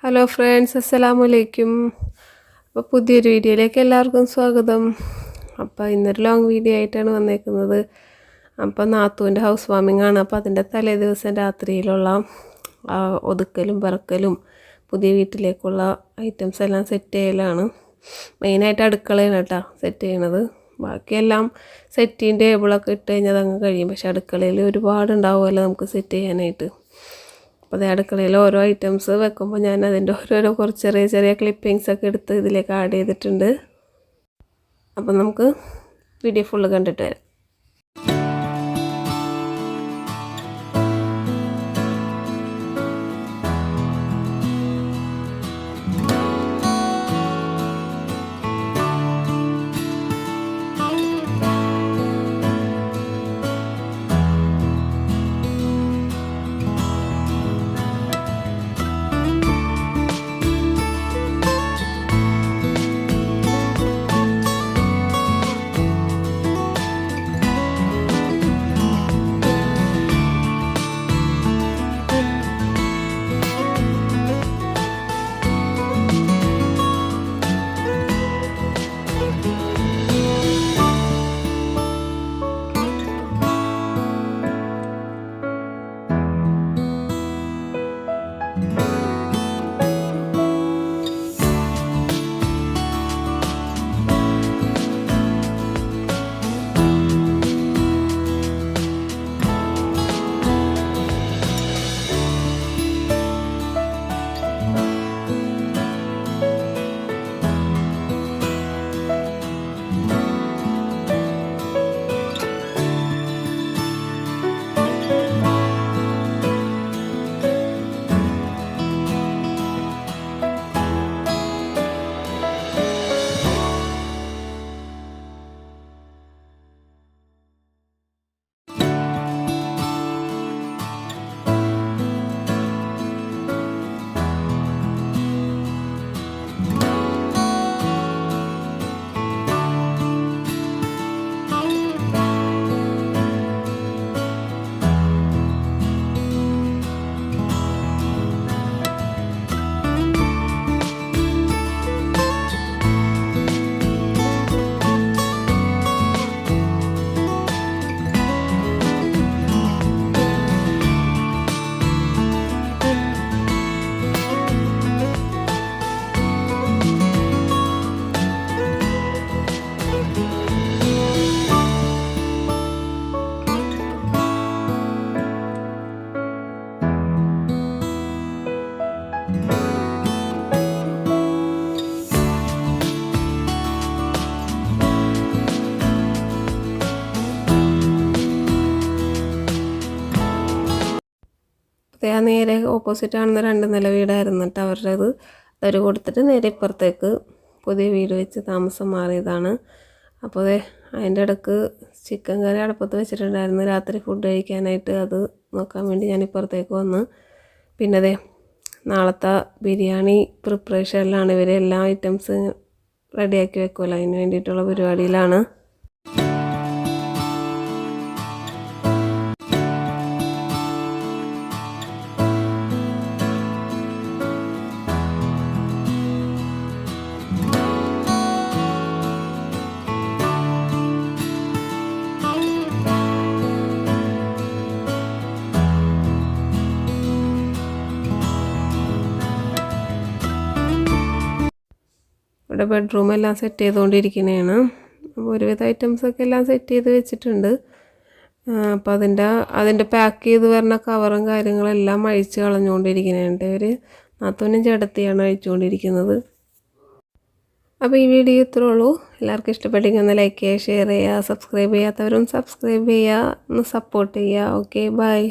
Hello friends, അസ്സലാമു അലൈക്കും. അപ്പോൾ പുതിയൊരു വീഡിയോയിലേക്ക് എല്ലാവർക്കും സ്വാഗതം. അപ്പോൾ ഇന്നൊരു ലോങ് വീഡിയോ ആയിട്ടാണ് വന്നേക്കുന്നത്. അപ്പോൾ നാത്തൂൻ്റെ ഹൗസ് വാമിംഗ് ആണ്. അപ്പോൾ അതിൻ്റെ തലേ ദിവസം രാത്രിയിലുള്ള ഒതുക്കലും പറക്കലും പുതിയ വീട്ടിലേക്കുള്ള ഐറ്റംസ് എല്ലാം സെറ്റ് ചെയ്യലാണ്. മെയിനായിട്ട് അടുക്കളയാണ് കേട്ടോ സെറ്റ് ചെയ്യണത്. ബാക്കിയെല്ലാം സെറ്റിങ് ടേബിളൊക്കെ ഇട്ട് കഴിഞ്ഞാൽ അതങ്ങ് കഴിയും. പക്ഷെ അടുക്കളയിൽ ഒരുപാടുണ്ടാവുമല്ലോ നമുക്ക് സെറ്റ് ചെയ്യാനായിട്ട്. അപ്പോൾ അത് അടുക്കളയിൽ ഓരോ ഐറ്റംസ് വെക്കുമ്പോൾ ഞാൻ അതിൻ്റെ ഓരോരോ കുറച്ച് ചെറിയ ചെറിയ ക്ലിപ്പിങ്സൊക്കെ എടുത്ത് ഇതിലേക്ക് ആഡ് ചെയ്തിട്ടുണ്ട്. അപ്പം നമുക്ക് വീഡിയോ ഫുള്ള് കണ്ടിട്ട് വരാം. നേരെ ഓപ്പോസിറ്റ് കാണുന്ന 2 നില വീടായിരുന്നു കേട്ടോ അവരുടേത്. അവർ കൊടുത്തിട്ട് നേരെ ഇപ്പുറത്തേക്ക് പുതിയ വീട് വെച്ച് താമസം മാറിയതാണ്. അപ്പോൾ അതിൻ്റെ ഇടയ്ക്ക് ചിക്കൻ കറി അടുപ്പത്ത് വെച്ചിട്ടുണ്ടായിരുന്നു രാത്രി ഫുഡ് കഴിക്കാനായിട്ട്. അത് നോക്കാൻ വേണ്ടി ഞാൻ ഇപ്പുറത്തേക്ക് വന്ന്. പിന്നെ നാളത്തെ ബിരിയാണി പ്രിപ്പറേഷനിലാണ്. ഇവർ എല്ലാ ഐറ്റംസ് റെഡിയാക്കി വെക്കുമല്ലോ, അതിന് വേണ്ടിയിട്ടുള്ള പരിപാടിയിലാണ്. ഇവിടെ ബെഡ്റൂമെല്ലാം സെറ്റ് ചെയ്തുകൊണ്ടിരിക്കുന്നതാണ്. അപ്പോൾ ഒരുവിധ ഐറ്റംസൊക്കെ എല്ലാം സെറ്റ് ചെയ്ത് വെച്ചിട്ടുണ്ട്. അപ്പോൾ അതിൻ്റെ പാക്ക് ചെയ്ത് വരുന്ന കവറും കാര്യങ്ങളെല്ലാം അഴിച്ച് കളഞ്ഞുകൊണ്ടിരിക്കുന്നുണ്ട്. ഇവർ നാത്തൂനും ചേട്ടത്തിയാണ് അഴിച്ചുകൊണ്ടിരിക്കുന്നത്. അപ്പോൾ ഈ വീഡിയോ ഇത്രേ ഉള്ളൂ. എല്ലാവർക്കും ഇഷ്ടപ്പെട്ടെങ്കിൽ ഒന്ന് ലൈക്ക് ചെയ്യുക, ഷെയർ ചെയ്യുക, സബ്സ്ക്രൈബ് ചെയ്യാത്തവരും സബ്സ്ക്രൈബ് ചെയ്യുക, ഒന്ന് സപ്പോർട്ട് ചെയ്യുക. Okay, by.